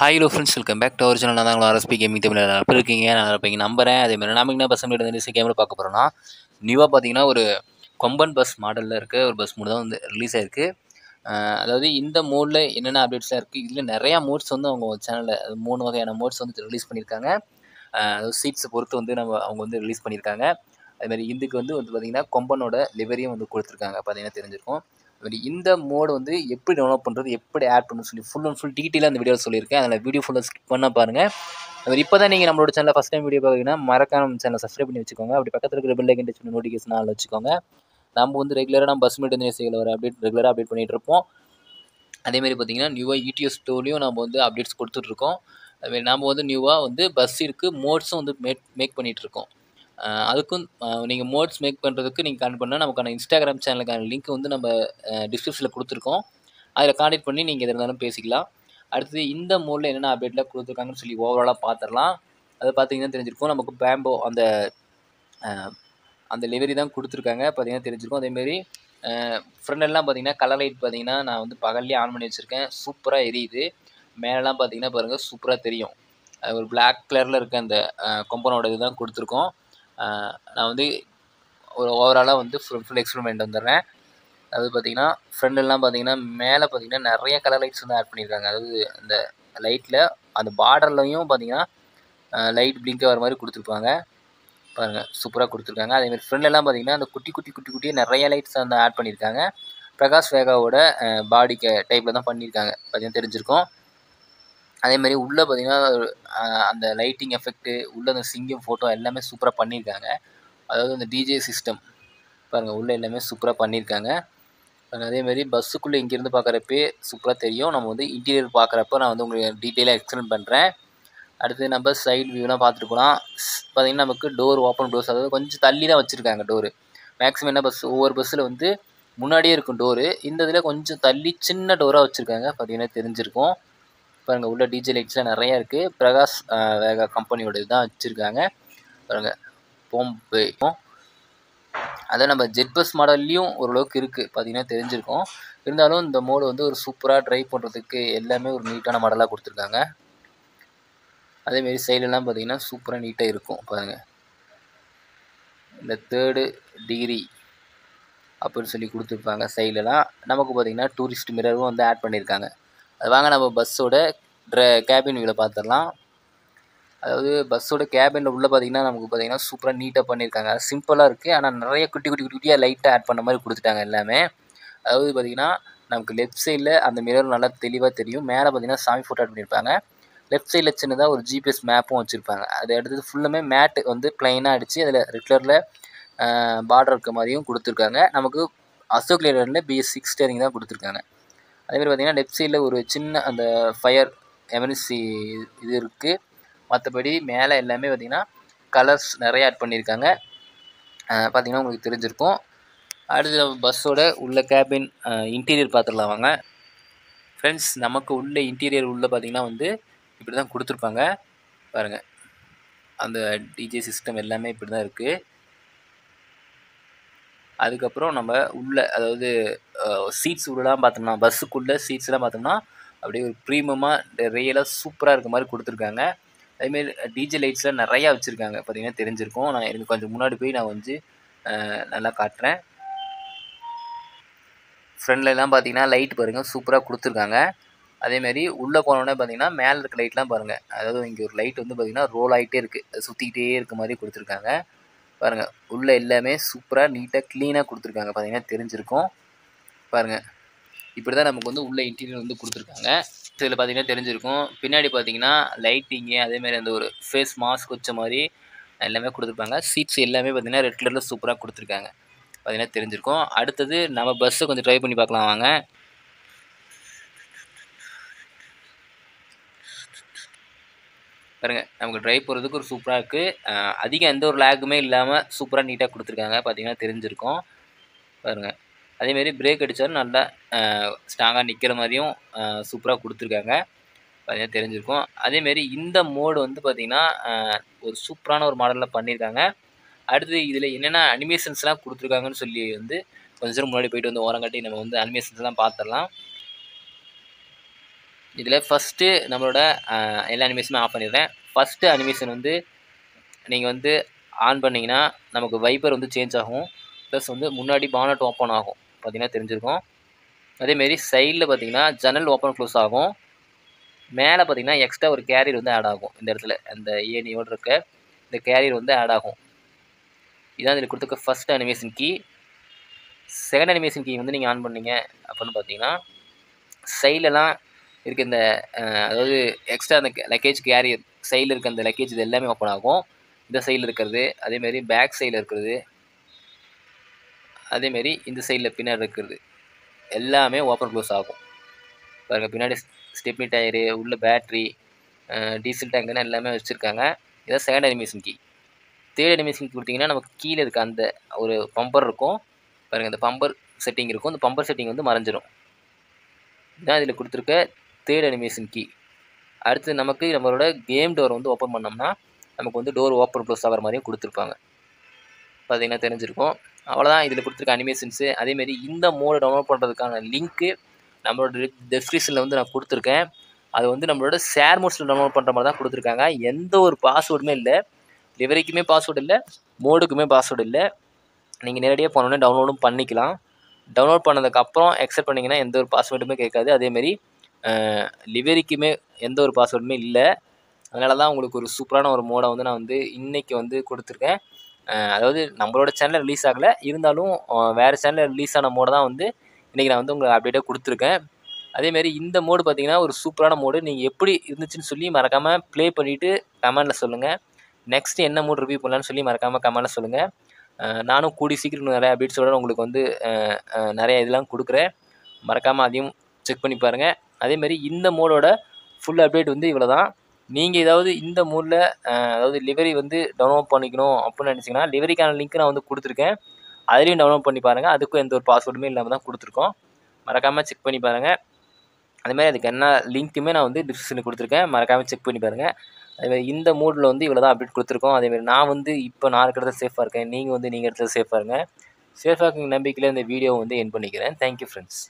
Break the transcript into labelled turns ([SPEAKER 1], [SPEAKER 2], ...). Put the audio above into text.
[SPEAKER 1] Hi hello friends, welcome back to our channel. நான் தான் உங்களை ஆர்எஸ்பி கேமிங் தமிழ் எப்படி இருக்கீங்க? நான் இருப்பீங்க நம்புறேன். அதேமாதிரி நாம என்ன பஸ் வந்து கேமில் பார்க்க போகிறோம்னா, நியூவாக பார்த்தீங்கன்னா ஒரு கொம்பன் பஸ் மாடலில் இருக்க ஒரு பஸ் மோடு தான் வந்து ரிலீஸ் ஆயிருக்கு. அதாவது இந்த மோடில் என்னென்ன அப்டேட்ஸ்லாம் இருக்குது, இதில் நிறையா மோட்ஸ் வந்து அவங்க சேனலில் 3 வகையான மோட்ஸ் வந்து ரிலீஸ் பண்ணியிருக்காங்க. அதாவது சீட்ஸை பொறுத்து வந்து அவங்க வந்து ரிலீஸ் பண்ணியிருக்காங்க. அதுமாதிரி இதுக்கு வந்து பார்த்திங்கன்னா கொம்பனோட லிவரியும் வந்து கொடுத்துருக்காங்க, பார்த்தீங்கன்னா தெரிஞ்சிருக்கும். அதுமாதிரி இந்த மோடு வந்து எப்படி டெவலப் பண்ணுறது, எப்படி ஆட் பண்ணணும்னு சொல்லி ஃபுல் அண்ட் ஃபுல் டீட்டெயிலாக அந்த வீடியோ சொல்லியிருக்கேன். அதில் வீடியோ ஃபுல்லாக ஸ்கிப் பண்ண பாருங்கள். அது இப்போ தான் நீங்கள் நம்மளோட சேனலில் ஃபஸ்ட் டைம் வீடியோ பார்த்தீங்கன்னா மறக்காம சேனலை சப்ஸ்கிரைப் பண்ணி வச்சுக்கோங்க. அப்படி பக்கத்தில் இருக்கிற பெல் ஐக்கன் டச் பண்ணி நோட்டிஃபிகேஷன் ஆல் வச்சுக்கோங்க. நம்ம வந்து ரெகுலராக நம்ம பஸ் மீட் நியூஸ்களை வர ரெகுலராக அப்டேட் பண்ணிகிட்டு இருப்போம். அதேமாதிரி பார்த்தீங்கன்னா நியூவாக யூடிஎஸ் ஸ்டோர்லையும் நம்ம வந்து அப்டேட்ஸ் கொடுத்துட்ருக்கோம். அதுமாதிரி நம்ம வந்து நியூவாக வந்து பஸ் இருக்குது, மோட்ஸும் வந்து மேக் பண்ணிகிட்ருக்கோம். அதுக்கும் நீங்கள் மோட்ஸ் மேக் பண்ணுறதுக்கு நீங்கள் கான்டெக்ட் பண்ணால் நமக்கான இன்ஸ்டாகிராம் சேனலுக்கான லிங்க் வந்து நம்ம டிஸ்கிரிப்ஷனில் கொடுத்துருக்கோம். அதில் கான்டெக்ட் பண்ணி நீங்கள் எது இருந்தாலும் பேசிக்கலாம். அடுத்தது இந்த மோடில் என்னென்ன அப்டேட்லாம் கொடுத்துருக்காங்கன்னு சொல்லி ஓவராலாக பார்த்துடலாம். அது பார்த்தீங்கன்னா தெரிஞ்சிருக்கும். நமக்கு பேம்போ அந்த லிவரி தான் கொடுத்துருக்காங்க, பார்த்தீங்கன்னா தெரிஞ்சிருக்கும். அதேமாரி ஃப்ரெண்டெல்லாம் பார்த்தீங்கன்னா கலர் லைட் பார்த்தீங்கன்னா நான் வந்து பகல்லே ஆன் பண்ணி வச்சுருக்கேன். சூப்பராக எரியுது. மேலெலாம் பார்த்தீங்கன்னா பாருங்கள், சூப்பராக தெரியும். ஒரு பிளாக் கலரில் இருக்க அந்த கொம்பனோட இது தான் கொடுத்துருக்கோம். நான் வந்து ஒரு ஓவராலாக வந்து ஃபுல் எக்ஸ்பெரிமெண்ட் வந்துடுறேன். அதாவது பார்த்தீங்கன்னா ஃப்ரெண்டெல்லாம் பார்த்தீங்கன்னா மேலே பார்த்தீங்கன்னா நிறைய கலர் லைட்ஸ் வந்து ஆட் பண்ணியிருக்காங்க. அதாவது அந்த லைட்டில் அந்த பார்டர்லையும் பார்த்தீங்கன்னா லைட் பிளிங்காக வர மாதிரி கொடுத்துருப்பாங்க. பாருங்கள், சூப்பராக கொடுத்துருக்காங்க. அதேமாதிரி ஃப்ரெண்டெல்லாம் பார்த்தீங்கன்னா அந்த குட்டியாக நிறைய லைட்ஸ் வந்து ஆட் பண்ணியிருக்காங்க. பிரகாஷ் வேகாவோட பாடி டைப்பில் தான் பண்ணியிருக்காங்க, பார்த்தீங்கன்னா தெரிஞ்சிருக்கும். அதேமாதிரி உள்ளே பார்த்தீங்கன்னா அந்த லைட்டிங் எஃபெக்ட்டு, உள்ளே அந்த சிங்கம் ஃபோட்டோ எல்லாமே சூப்பராக பண்ணியிருக்காங்க. அதாவது அந்த டிஜே சிஸ்டம் பாருங்கள், உள்ளே எல்லாமே சூப்பராக பண்ணியிருக்காங்க. அதேமாதிரி பஸ்ஸுக்குள்ளே இங்கேருந்து பார்க்குறப்பே சூப்பராக தெரியும். நம்ம வந்து இன்டீரியர் பார்க்குறப்ப நான் வந்து உங்களுக்கு டீட்டெயிலாக எக்ஸ்பிளைன் பண்ணுறேன். அடுத்து நம்ம சைடு வியூலாம் பார்த்துட்டு போகலாம். பார்த்திங்கன்னா நமக்கு டோர் ஓப்பன் க்ளோஸ், அதாவது கொஞ்சம் தள்ளி தான் வச்சுருக்காங்க டோரு. மேக்ஸிமம் என்ன ஒவ்வொரு பஸ்ஸில் வந்து முன்னாடியே இருக்கும் டோரு. இந்த இதில் கொஞ்சம் தள்ளி சின்ன டோராக வச்சுருக்காங்க, பார்த்திங்கன்னா தெரிஞ்சிருக்கும். பாருங்கள், உள்ள டிஜே லைட்ஸ்லாம் நிறையா இருக்குது. பிரகாஷ் வேகா கம்பெனியோட இதுதான் வச்சுருக்காங்க. பாருங்கள், போகும். அதை நம்ம ஜெட் பஸ் மாடல்லையும் ஓரளவுக்கு இருக்குது, பார்த்தீங்கன்னா தெரிஞ்சிருக்கும். இருந்தாலும் இந்த மோடு வந்து ஒரு சூப்பராக ட்ரைவ் பண்ணுறதுக்கு எல்லாமே ஒரு நீட்டான மாடலாக கொடுத்துருக்காங்க. அதேமாரி சைடெல்லாம் பார்த்தீங்கன்னா சூப்பராக நீட்டாக இருக்கும். பாருங்கள், இந்த 3rd டிகிரி அப்படின்னு சொல்லி கொடுத்துருப்பாங்க. சைட்லலாம் நமக்கு பார்த்திங்கன்னா டூரிஸ்ட் மிரரும் வந்து ஆட் பண்ணியிருக்காங்க. அது வாங்க நம்ம பஸ்ஸோட கேபின் வியூவில் பார்த்துடலாம். அதாவது பஸ்ஸோட கேபினில் உள்ள பார்த்திங்கன்னா நமக்கு பார்த்திங்கன்னா சூப்பராக நீட்டாக பண்ணியிருக்காங்க. சிம்பிளாக இருக்குது, ஆனால் நிறைய குட்டியாக லைட்டாக ஆட் பண்ண மாதிரி கொடுத்துட்டாங்க எல்லாமே. அதாவது பார்த்திங்கன்னா நமக்கு லெஃப்ட் சைடில் அந்த மிரர் நல்லா தெளிவாக தெரியும். மேலே பார்த்திங்கன்னா சாமி ஃபோட்டோ ஆட் பண்ணியிருப்பாங்க. லெஃப்ட் சைடில் சின்னதாக ஒரு ஜிபிஎஸ் மேப்பும் வச்சுருப்பாங்க. அது அடுத்தது ஃபுல்லுமே மேட்டு வந்து ப்ளைனாக அடித்து அதில் ரெட் கலரில் பார்டர் இருக்க மாதிரியும் கொடுத்துருக்காங்க. நமக்கு அசோக் லேலண்டில் BS6 ஸ்டேரிங் தான் கொடுத்துருக்காங்க. அதேமாதிரி பார்த்திங்கன்னா லெஃப்ட் சைடில் ஒரு சின்ன அந்த ஃபயர் எமர்ஜென்சி இது இருக்குது. மற்றபடி மேலே எல்லாமே பார்த்திங்கன்னா கலர்ஸ் நிறைய ஆட் பண்ணியிருக்காங்க, பார்த்திங்கன்னா உங்களுக்கு தெரிஞ்சிருக்கும். அடுத்து நம்ம பஸ்ஸோட உள்ள கேபின் இன்டீரியர் பார்த்துடலாம் வாங்க ஃப்ரெண்ட்ஸ். நமக்கு உள்ள இன்டீரியர் உள்ள பார்த்திங்கன்னா வந்து இப்படி தான் கொடுத்துருப்பாங்க. பாருங்கள், அந்த டிஜே சிஸ்டம் எல்லாமே இப்படி தான் இருக்குது. அதுக்கப்புறம் நம்ம உள்ள அதாவது சீட்ஸ் உள்ளலாம் பார்த்தோம்னா, பஸ்ஸுக்குள்ளே சீட்ஸ்லாம் பார்த்தோம்னா அப்படியே ஒரு ப்ரீமியமாக ரியலாக சூப்பராக இருக்க மாதிரி கொடுத்துருக்காங்க. அதேமாரி டிஜே லைட்ஸ்லாம் நிறையா வச்சுருக்காங்க, பார்த்திங்கன்னா தெரிஞ்சிருக்கும். நான் எனக்கு கொஞ்சம் முன்னாடி போய் நான் வந்து நல்லா காட்டுறேன். ஃப்ரண்ட்லலாம் பார்த்திங்கன்னா லைட் பாருங்கள், சூப்பராக கொடுத்துருக்காங்க. அதேமாரி உள்ளே போனோடனே பார்த்திங்கன்னா மேலே இருக்க லைட்லாம் பாருங்கள். அதாவது இங்கே ஒரு லைட் வந்து பார்த்திங்கன்னா ரோல் ஆகிட்டே இருக்குது, அது சுற்றிக்கிட்டே இருக்க மாதிரி கொடுத்துருக்காங்க. பாருங்கள், உள்ளே எல்லாமே சூப்பராக நீட்டாக க்ளீனாக கொடுத்துருக்காங்க, பார்த்திங்கன்னா தெரிஞ்சிருக்கும். பாருங்கள், இப்படி தான் நமக்கு வந்து உள்ள இன்டீரியர் வந்து கொடுத்துருக்காங்க. இதில் பார்த்திங்கன்னா தெரிஞ்சிருக்கும். பின்னாடி பார்த்திங்கன்னா லைட்டிங்கு, அதேமாதிரி அந்த ஒரு ஃபேஸ் மாஸ்க் வச்ச மாதிரி எல்லாமே கொடுத்துருப்பாங்க. சீட்ஸ் எல்லாமே பார்த்திங்கன்னா ரெட் கலரில் சூப்பராக கொடுத்துருக்காங்க, பார்த்திங்கன்னா தெரிஞ்சிருக்கும். அடுத்தது நம்ம பஸ்ஸை கொஞ்சம் ட்ரை பண்ணி பார்க்கலாம் வாங்க. பாருங்கள், நமக்கு ட்ரைவ் போகிறதுக்கு ஒரு சூப்பராக இருக்குது. அதிகம் எந்த ஒரு லேக்குமே இல்லாமல் சூப்பராக நீட்டாக கொடுத்துருக்காங்க, பார்த்திங்கன்னா தெரிஞ்சிருக்கும். பாருங்கள், அதேமாரி பிரேக் அடித்தாலும் நல்லா ஸ்ட்ராங்காக நிற்கிற மாதிரியும் சூப்பராக கொடுத்துருக்காங்க, பார்த்திங்கன்னா தெரிஞ்சிருக்கும். அதேமாரி இந்த மோடு வந்து பார்த்திங்கன்னா ஒரு சூப்பரான ஒரு மாடலில் பண்ணியிருக்காங்க. அடுத்தது இதில் என்னென்ன அனிமேஷன்ஸ்லாம் கொடுத்துருக்காங்கன்னு சொல்லி வந்து கொஞ்சம் நேரம் முன்னாடி போய்ட்டு வந்து ஓரங்காட்டி நம்ம வந்து அனிமேஷன்ஸ்லாம் பார்த்துடலாம். இதில் ஃபஸ்ட்டு நம்மளோட எல்லா அனிமேஷனும் ஆஃப் பண்ணிடுறேன். ஃபஸ்ட்டு அனிமேஷன் வந்து நீங்கள் வந்து ஆன் பண்ணிங்கன்னா நமக்கு வைப்பர் வந்து சேஞ்ச் ஆகும். ப்ளஸ் வந்து முன்னாடி பானட் ஓப்பன் ஆகும், பார்த்தீங்கன்னா தெரிஞ்சிருக்கும். அதேமாரி சைடில் பார்த்தீங்கன்னா ஜன்னல் ஓப்பன் க்ளோஸ் ஆகும். மேலே பார்த்தீங்கன்னா எக்ஸ்ட்ரா ஒரு கேரியர் வந்து ஆட் ஆகும். இந்த இடத்துல அந்த ஏணியோடு இருக்க இந்த கேரியர் வந்து ஆட் ஆகும். இதான் இதில் கொடுத்துருக்க first animation key. Second animation key வந்து நீங்கள் ஆன் பண்ணீங்க அப்படின்னு பார்த்தீங்கன்னா சைட்லலாம் இருக்க இந்த அதாவது எக்ஸ்ட்ரா அந்த லக்கேஜ் கேரியர் சைடில் இருக்க அந்த லக்கேஜ் இது எல்லாமே ஓப்பன் ஆகும். இந்த சைடில் இருக்கிறது, அதேமாரி பேக் சைடில் இருக்கிறது, அதேமாரி இந்த சைடில் பின்னாடி இருக்கிறது எல்லாமே ஓப்பன் க்ளோஸ் ஆகும். பாருங்கள், பின்னாடி ஸ்டெப்னி டயரு, உள்ள பேட்ரி, டீசல் டேங்குன்னு எல்லாமே வச்சுருக்காங்க. இதான் second animation key. Third animation key கொடுத்தீங்கன்னா நமக்கு கீழே இருக்க அந்த ஒரு பம்பர் இருக்கும் பாருங்கள், இந்த பம்பர் செட்டிங் இருக்கும். இந்த பம்பர் செட்டிங் வந்து மறைஞ்சிரும். இதுதான் இதில் கொடுத்துருக்க தேர்ட் அனிமேஷன் கீ. அடுத்து நமக்கு நம்மளோட கேம் டோர் வந்து ஓப்பன் பண்ணோம்னா நமக்கு வந்து டோர் ஓப்பன் க்ளோஸ் ஆகிற மாதிரியும் கொடுத்துருப்பாங்க, பார்த்தீங்கன்னா தெரிஞ்சிருக்கும். அவ்வளோதான் இதில் கொடுத்துருக்க அனிமேஷன்ஸு. அதேமாரி இந்த மோடை டவுன்லோட் பண்ணுறதுக்கான லிங்க்கு நம்மளோட டெஸ்கிரிப்ஷனில் வந்து நான் கொடுத்துருக்கேன். அது வந்து நம்மளோட ஷேர் மோட்ஸில் டவுன்லோட் பண்ணுற மாதிரி தான் கொடுத்துருக்காங்க. எந்த ஒரு பாஸ்வேர்டுமே இல்லை, லிவரிக்குமே பாஸ்வேர்டு இல்லை, மோடுக்குமே பாஸ்வேர்டு இல்லை. நீங்கள் நேரடியாக போனோடனே டவுன்லோடும் பண்ணிக்கலாம். டவுன்லோட் பண்ணதுக்கப்புறம் எக்ஸெப்ட் பண்ணிங்கன்னா எந்த ஒரு பாஸ்வேர்டுமே கேட்காது. அதேமாரி லிவரிக்குமே எந்த ஒரு பாஸ்வேர்டுமே இல்லை. அதனால தான் உங்களுக்கு ஒரு சூப்பரான ஒரு மோடை வந்து நான் வந்து இன்றைக்கி வந்து கொடுத்துருக்கேன். அதாவது நம்மளோட சேனலில் ரிலீஸ் ஆகலை, இருந்தாலும் வேறு சேனலில் ரிலீஸ் ஆன மோடை தான் வந்து இன்றைக்கி நான் வந்து உங்களுக்கு அப்டேட்டாக கொடுத்துருக்கேன். அதேமாரி இந்த மோடு பார்த்திங்கன்னா ஒரு சூப்பரான மோடு. நீங்கள் எப்படி இருந்துச்சுன்னு சொல்லி மறக்காமல் ப்ளே பண்ணிவிட்டு கமெண்டில் சொல்லுங்கள். நெக்ஸ்ட்டு என்ன மோடு ரிவ்யூ பண்ணலான்னு சொல்லி மறக்காமல் கமெண்டில் சொல்லுங்கள். நானும் கூடி சீக்கிரம் நிறைய அப்டேட்ஸோடு உங்களுக்கு வந்து நிறைய இதெல்லாம் கொடுக்குறேன். மறக்காமல் அதையும் செக் பண்ணி பாருங்கள். அதேமாரி இந்த மோடோட ஃபுல் அப்டேட் வந்து இவ்வளோ தான். நீங்கள் ஏதாவது இந்த மோடில் அதாவது லிவரி வந்து டவுன்லோட் பண்ணிக்கணும் அப்படின்னு நினச்சிங்கன்னா லிவரிக்கான லிங்க் நான் வந்து கொடுத்துருக்கேன். அதுலேயும் டவுன்லோட் பண்ணி பாருங்கள். அதுக்கும் எந்த ஒரு பாஸ்வேர்டுமே இல்லாமல் தான் கொடுத்துருக்கோம். மறக்காமல் செக் பண்ணி பாருங்கள். அதேமாதிரி அதுக்கு என்ன லிங்க்குமே நான் வந்து டிஸ்கிரிப்ஷனில் கொடுத்துருக்கேன், மறக்காமல் செக் பண்ணி பாருங்கள். அதேமாதிரி இந்த மோடில் வந்து இவ்வளோ தான் அப்டேட் கொடுத்துருக்கோம். அதேமாதிரி நான் வந்து இப்போ நான் இருக்கிற இடத்துல சேஃபாக இருக்கேன், நீங்கள் வந்து நீங்கள் இடத்துல சேஃபாக இருங்க. சேஃபாக இருக்க நம்பிக்கையில் இந்த வீடியோவை வந்து எண்ட் பண்ணிக்கிறேன். Thank you friends.